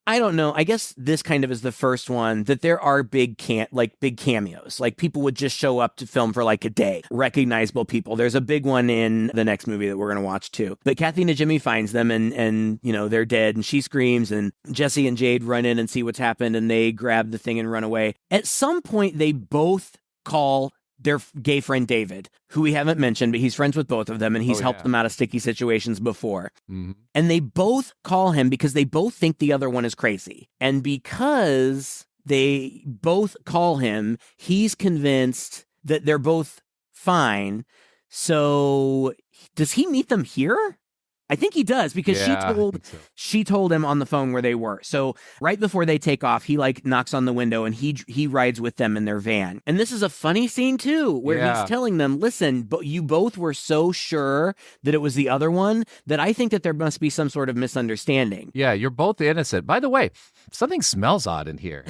I don't know. I guess this kind of is the first one that there are big cameos. People would just show up to film for a day. Recognizable people. There's a big one in the next movie that we're going to watch too. But Kathy Najimy finds them and they're dead and she screams and Jesse and Jade run in and see what's happened and they grab the thing and run away. At some point, they both call their gay friend David, who we haven't mentioned, but he's friends with both of them and he's helped them out of sticky situations before. Mm-hmm. And they both call him because they both think the other one is crazy. And because they both call him, he's convinced that they're both fine. So does he meet them here? I think he does because Yeah, I think so. she told him on the phone where they were. So right before they take off, he like knocks on the window and he rides with them in their van. And this is a funny scene too, where he's telling them, listen, but you both were so sure that it was the other one that I think that there must be some sort of misunderstanding. Yeah, you're both innocent. By the way, something smells odd in here.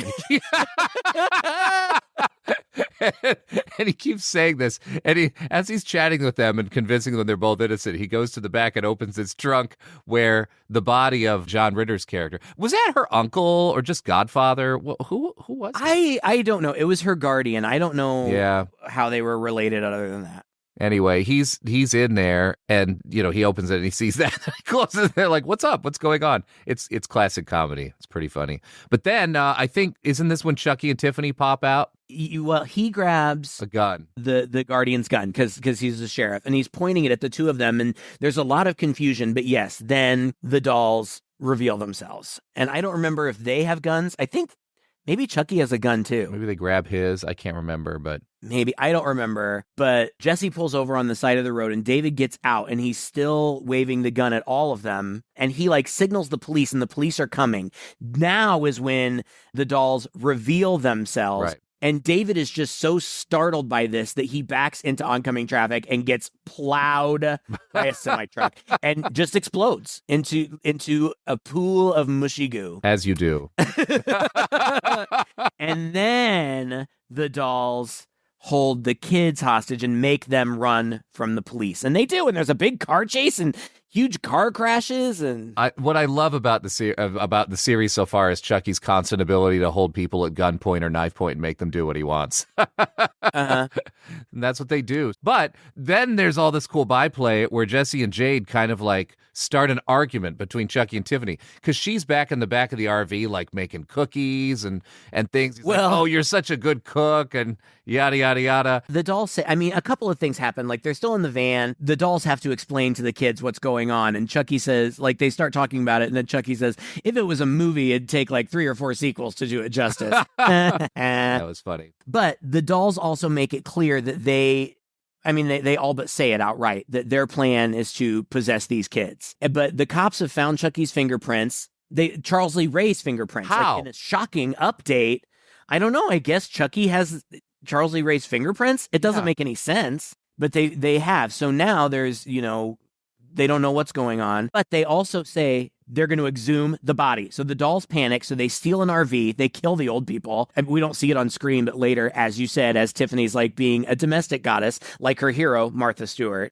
And he keeps saying this, and as he's chatting with them and convincing them they're both innocent, he goes to the back and opens his trunk where the body of John Ritter's character, was that her uncle or just godfather? Who was it? I don't know. It was her guardian. I don't know how they were related other than that. Anyway, he's in there, and he opens it and he sees that. He closes it. They're like, "What's up? What's going on?" It's classic comedy. It's pretty funny. But then I think isn't this when Chucky and Tiffany pop out? Well, he grabs a gun, the guardian's gun, because he's the sheriff, and he's pointing it at the two of them, and there's a lot of confusion. But yes, then the dolls reveal themselves, and I don't remember if they have guns. I think maybe Chucky has a gun too. Maybe they grab his. I can't remember, but maybe. I don't remember. But Jesse pulls over on the side of the road and David gets out and he's still waving the gun at all of them. And he like signals the police and the police are coming. Now is when the dolls reveal themselves. Right. And David is just so startled by this that he backs into oncoming traffic and gets plowed by a semi-truck and just explodes into a pool of mushy goo. As you do. And then the dolls hold the kids hostage and make them run from the police. And they do, and there's a big car chase and huge car crashes. And what I love about the series so far is Chucky's constant ability to hold people at gunpoint or knife point and make them do what he wants. And that's what they do. But then there's all this cool byplay where Jesse and Jade kind of like start an argument between Chucky and Tiffany because she's back in the back of the RV like making cookies and things. He's like, oh, you're such a good cook and yada, yada, yada. The dolls say, I mean, a couple of things happen. Like they're still in the van. The dolls have to explain to the kids what's going on. And Chucky says, like they start talking about it. And then Chucky says, if it was a movie, it'd take like 3 or 4 sequels to do it justice. That was funny. But the dolls also make it clear that they all but say it outright, that their plan is to possess these kids. But the cops have found Chucky's fingerprints. Charles Lee Ray's fingerprints. How? Like in a shocking update. I don't know. I guess Chucky has Charles Lee Ray's fingerprints. It doesn't make any sense, but they have. So now there's, they don't know what's going on, but they also say they're going to exhume the body. So the dolls panic. So they steal an RV. They kill the old people. And we don't see it on screen, but later, as you said, as Tiffany's like being a domestic goddess, like her hero, Martha Stewart.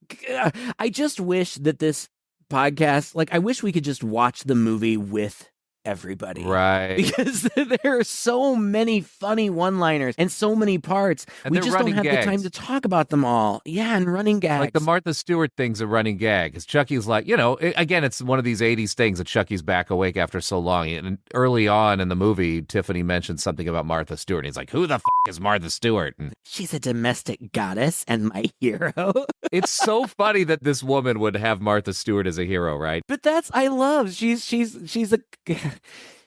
I just wish that this podcast, like, I wish we could just watch the movie with everybody. Right. Because there are so many funny one-liners and so many parts. And we just don't have gags. the time to talk about them all. Yeah, and running gags. Like the Martha Stewart thing's a running gag. Because Chucky's like, again, it's one of these 80s things that Chucky's back awake after so long. And early on in the movie, Tiffany mentioned something about Martha Stewart. And he's like, who the is Martha Stewart? And she's a domestic goddess and my hero. It's so funny that this woman would have Martha Stewart as a hero, right? But I love.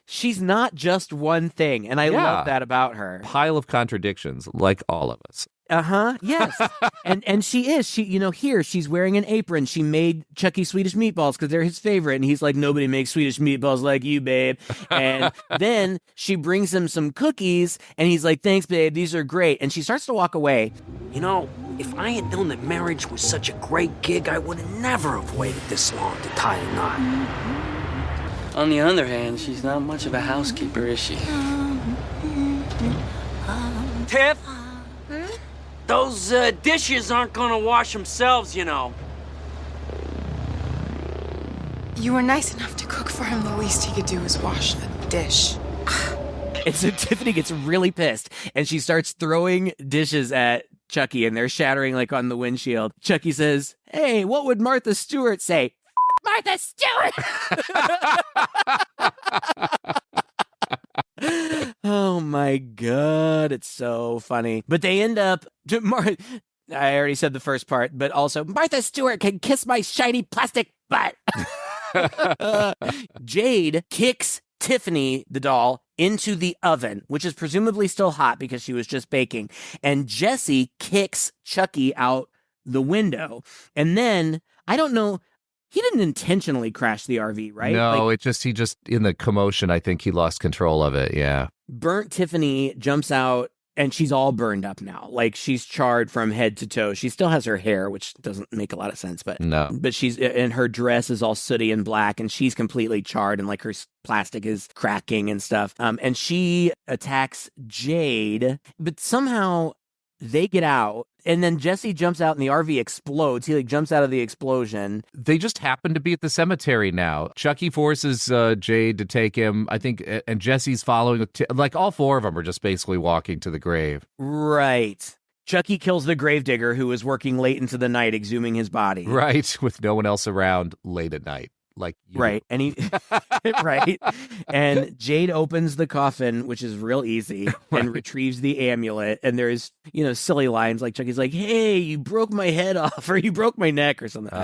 She's not just one thing, and I love that about her. Pile of contradictions, like all of us. Yes. and she is. Here she's wearing an apron. She made Chucky Swedish meatballs because they're his favorite, and he's like, nobody makes Swedish meatballs like you, babe. And then she brings him some cookies, and he's like, thanks, babe, these are great. And she starts to walk away. If I had known that marriage was such a great gig, I would have never have waited this long to tie the knot. On the other hand, she's not much of a housekeeper, is she? Tiff? Those dishes aren't gonna wash themselves, You were nice enough to cook for him. The least he could do is wash a dish. And so Tiffany gets really pissed, and she starts throwing dishes at Chucky, and they're shattering like on the windshield. Chucky says, hey, what would Martha Stewart say? Martha Stewart! Oh my God, it's so funny. But they end up, I already said the first part, but also Martha Stewart can kiss my shiny plastic butt. Jade kicks Tiffany, the doll, into the oven, which is presumably still hot because she was just baking. And Jesse kicks Chucky out the window. And then, I don't know, he didn't intentionally crash the RV, right? No, Like, he just, in the commotion, I think he lost control of it, yeah. burnt Tiffany jumps out, and she's all burned up now. Like, she's charred from head to toe. She still has her hair, which doesn't make a lot of sense, but she's, and her dress is all sooty and black, and she's completely charred, and like her plastic is cracking and stuff. And she attacks Jade, but somehow they get out, and then Jesse jumps out and the RV explodes. He like jumps out of the explosion. They just happen to be at the cemetery now. Chucky forces Jade to take him, I think, and Jesse's following. Like, all four of them are just basically walking to the grave. Right. Chucky kills the gravedigger who was working late into the night exhuming his body. Right, with no one else around late at night. Like you. Right, and he right, and Jade opens the coffin, which is real easy, and retrieves the amulet. And there's silly lines like Chucky's like, "Hey, you broke my head off, or you broke my neck, or something."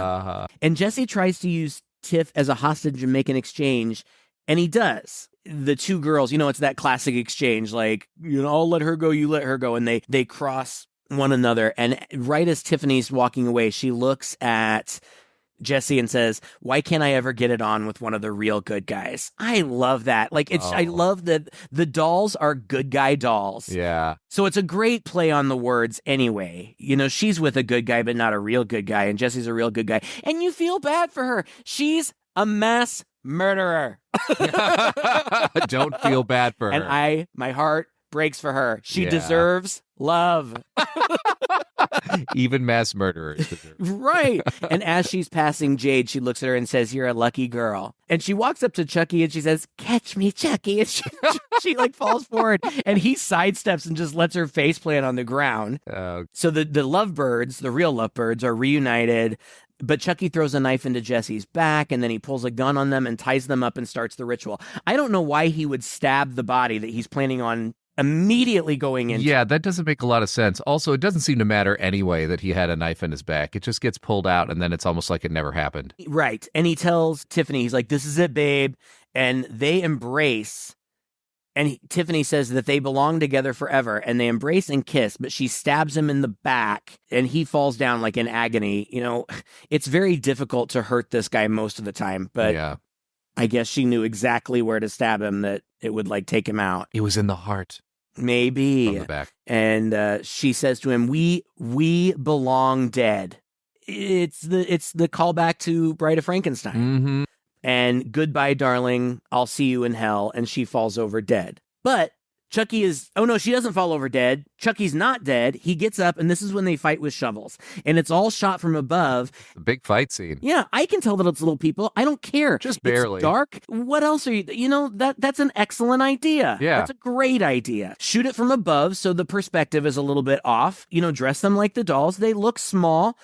And Jesse tries to use Tiff as a hostage and make an exchange, and he does. The two girls, it's that classic exchange, like I'll let her go, you let her go, and they cross one another. And right as Tiffany's walking away, she looks at Jesse and says, "Why can't I ever get it on with one of the real good guys?" I love that. Like, I love that the dolls are good guy dolls. Yeah. So it's a great play on the words anyway. She's with a good guy, but not a real good guy. And Jesse's a real good guy. And you feel bad for her. She's a mass murderer. Don't feel bad for her. And my heart breaks for her. She deserves love. Even mass murderers deserve. Right. And as she's passing Jade, she looks at her and says, "You're a lucky girl." And she walks up to Chucky and she says, "Catch me, Chucky." And she like falls forward, and he sidesteps and just lets her face plant on the ground. So the lovebirds, the real lovebirds, are reunited. But Chucky throws a knife into Jesse's back, and then he pulls a gun on them and ties them up and starts the ritual. I don't know why he would stab the body that he's planning on immediately going into. Yeah, that doesn't make a lot of sense. Also, it doesn't seem to matter anyway that he had a knife in his back. It just gets pulled out, and then it's almost like it never happened. Right. And he tells Tiffany, he's like, "This is it, babe." And they embrace. And Tiffany says that they belong together forever, and they embrace and kiss, but she stabs him in the back, and he falls down like in agony. It's very difficult to hurt this guy most of the time, but yeah. I guess she knew exactly where to stab him, that it would like take him out. It was in the heart. Maybe. From the back. And she says to him, we belong dead. It's the callback to Bride of Frankenstein. Mm-hmm. And "Goodbye, darling, I'll see you in hell." And she falls over dead. But Chucky she doesn't fall over dead. Chucky's not dead. He gets up, and this is when they fight with shovels. And it's all shot from above. The big fight scene. Yeah, I can tell that it's little people. I don't care. Just barely. It's dark. What else are you? That's an excellent idea. Yeah. That's a great idea. Shoot it from above so the perspective is a little bit off. Dress them like the dolls. They look small.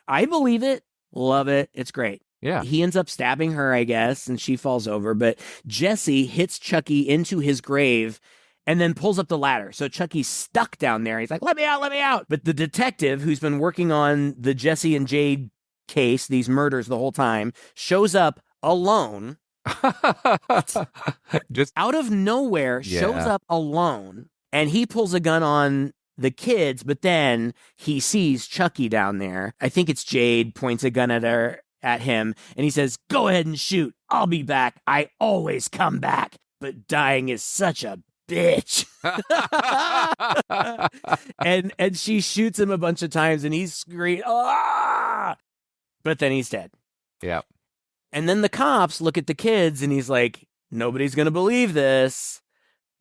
I believe it. Love it. It's great. Yeah. He ends up stabbing her, I guess, and she falls over. But Jesse hits Chucky into his grave and then pulls up the ladder. So Chucky's stuck down there. He's like, "Let me out, let me out." But the detective, who's been working on the Jesse and Jade case, these murders the whole time, shows up alone. Just out of nowhere, shows up alone. And he pulls a gun on the kids, but then he sees Chucky down there. I think it's Jade, points a gun at him, and he says, "Go ahead and shoot. I'll be back. I always come back. But dying is such a bitch." and she shoots him a bunch of times, and he's screaming, "Ah!" But then he's dead. Yeah. And then the cops look at the kids, and he's like, "Nobody's going to believe this."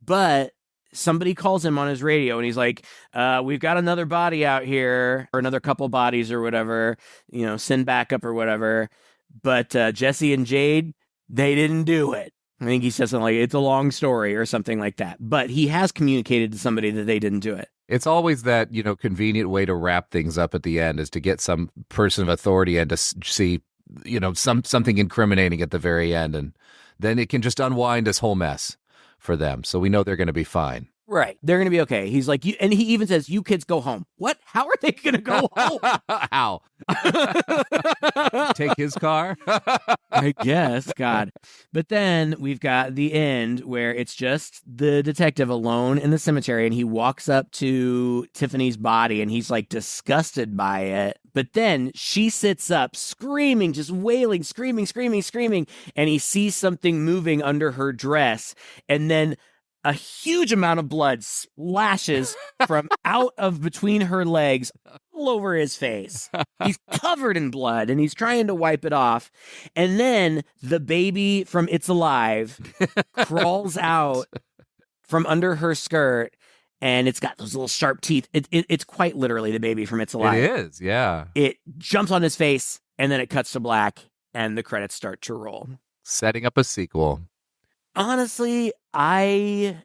But somebody calls him on his radio, and he's like, "We've got another body out here, or another couple bodies or whatever, send backup or whatever. But Jesse and Jade, they didn't do it." I think he says something like, "It's a long story," or something like that. But he has communicated to somebody that they didn't do it. It's always that, convenient way to wrap things up at the end, is to get some person of authority and to see, something incriminating at the very end. And then it can just unwind this whole mess for them. So we know they're going to be fine. Right. They're going to be okay. He's like, and he even says, you kids go home. What? How are they going to go home? How? Take his car? I guess. God. But then we've got the end where it's just the detective alone in the cemetery, and he walks up to Tiffany's body and he's like disgusted by it. But then she sits up screaming, just wailing, screaming, and he sees something moving under her dress, and then a huge amount of blood splashes from out of between her legs all over his face. He's covered in blood, and he's trying to wipe it off. And then the baby from It's Alive crawls out from under her skirt, and it's got those little sharp teeth. It's quite literally the baby from It's Alive. It is, yeah. It jumps on his face, and then it cuts to black, and the credits start to roll. Setting up a sequel. Honestly, I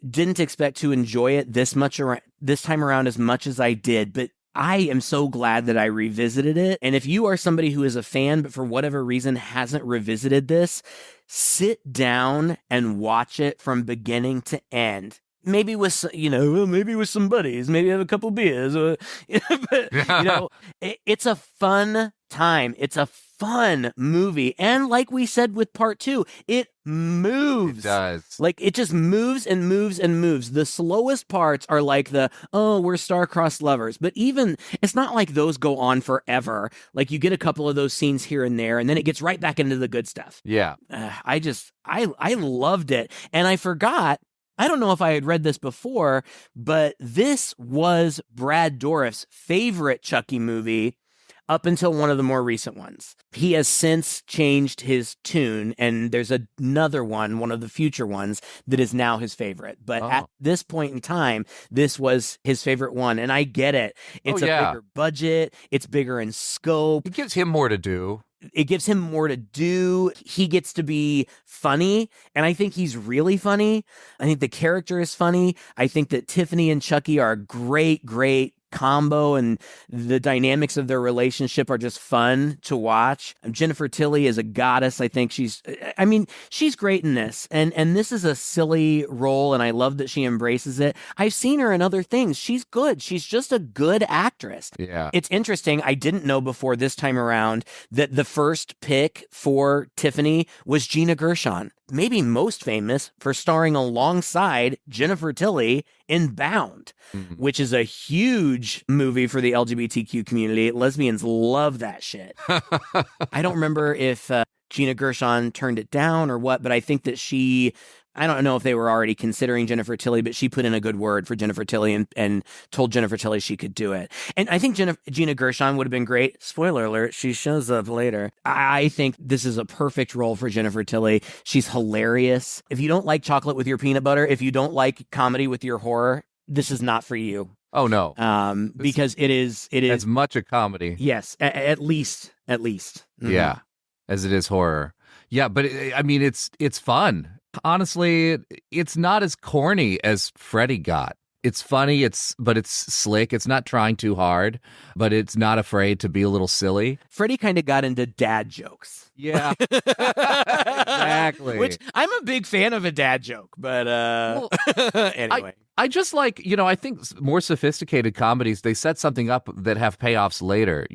didn't expect to enjoy it this time around as much as I did, but I am so glad that I revisited it. And if you are somebody who is a fan, but for whatever reason hasn't revisited this, sit down and watch it from beginning to end. Maybe with some buddies, maybe have a couple beers, but it's a fun time. It's a fun movie. And like we said with part 2, it moves. It does. Like, it just moves and moves and moves. The slowest parts are like we're star-crossed lovers. But even, it's not like those go on forever. Like, you get a couple of those scenes here and there, and then it gets right back into the good stuff. Yeah. I loved it. And I forgot, I don't know if I had read this before, but this was Brad Dourif's favorite Chucky movie up until one of the more recent ones. He has since changed his tune, and there's another one of the future ones, that is now his favorite. But at this point in time, this was his favorite one, and I get it. It's a bigger budget. It's bigger in scope. It gives him more to do. It gives him more to do. He gets to be funny, and I think he's really funny. I think the character is funny. I think that Tiffany and Chucky are a great combo, and the dynamics of their relationship are just fun to watch. Jennifer Tilly is a goddess. I think she's great in this, and this is a silly role, and I love that she embraces it. I've seen her in other things. She's good. She's just a good actress. Yeah. It's interesting. I didn't know before this time around that the first pick for Tiffany was Gina Gershon, maybe most famous for starring alongside Jennifer Tilly in Bound, which is a huge movie for the LGBTQ community. Lesbians love that shit. I don't remember if Gina Gershon turned it down or what, but I think that I don't know if they were already considering Jennifer Tilly, but she put in a good word for Jennifer Tilly and told Jennifer Tilly she could do it. And I think Gina Gershon would have been great. Spoiler alert, she shows up later. I think this is a perfect role for Jennifer Tilly. She's hilarious. If you don't like chocolate with your peanut butter, if you don't like comedy with your horror, this is not for you. Oh, no. Because it is as much a comedy. Yes, at least. Mm-hmm. Yeah, as it is horror. Yeah, but it's fun. Honestly, it's not as corny as Freddy got. It's funny, but it's slick. It's not trying too hard, but it's not afraid to be a little silly. Freddy kind of got into dad jokes. Yeah. Exactly. Which I'm a big fan of a dad joke, but anyway. I just like, I think more sophisticated comedies, they set something up that have payoffs later.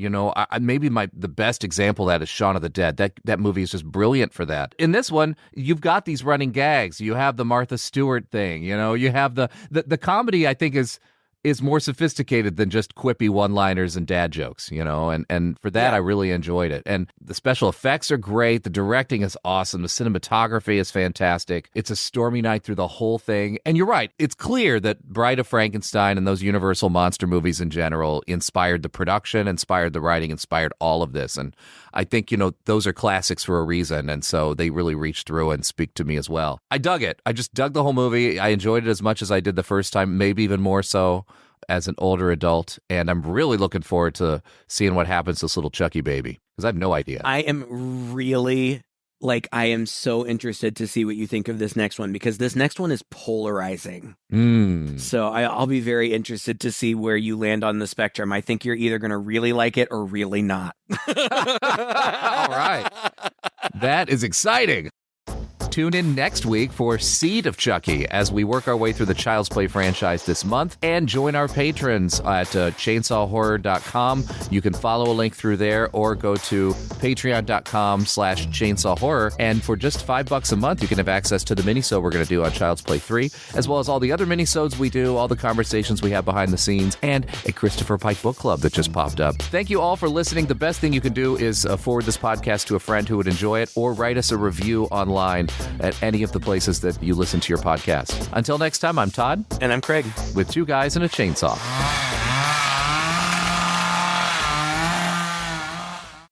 Maybe the best example of that is Shaun of the Dead. That movie is just brilliant for that. In this one, you've got these running gags. You have the Martha Stewart thing. You have the comedy, I think, is more sophisticated than just quippy one-liners and dad jokes, and for that, I really enjoyed it. And the special effects are great. The directing is awesome. The cinematography is fantastic. It's a stormy night through the whole thing. And you're right. It's clear that Bride of Frankenstein and those Universal monster movies in general inspired the production, inspired the writing, inspired all of this. And I think, those are classics for a reason. And so they really reach through and speak to me as well. I dug it. I just dug the whole movie. I enjoyed it as much as I did the first time, maybe even more so as an older adult, and I'm really looking forward to seeing what happens to this little Chucky baby, because I have no idea. I am really, I am so interested to see what you think of this next one, because this next one is polarizing. So I'll be very interested to see where you land on the spectrum. I think you're either going to really like it or really not. All right. That is exciting. Tune in next week for Seed of Chucky as we work our way through the Child's Play franchise this month, and join our patrons at chainsawhorror.com. You can follow a link through there or go to patreon.com/chainsawhorror. And for just $5 a month, you can have access to the minisode we're going to do on Child's Play 3, as well as all the other minisodes we do, all the conversations we have behind the scenes, and a Christopher Pike book club that just popped up. Thank you all for listening. The best thing you can do is forward this podcast to a friend who would enjoy it, or write us a review online at any of the places that you listen to your podcast. Until next time, I'm Todd. And I'm Craig. With two guys and a chainsaw.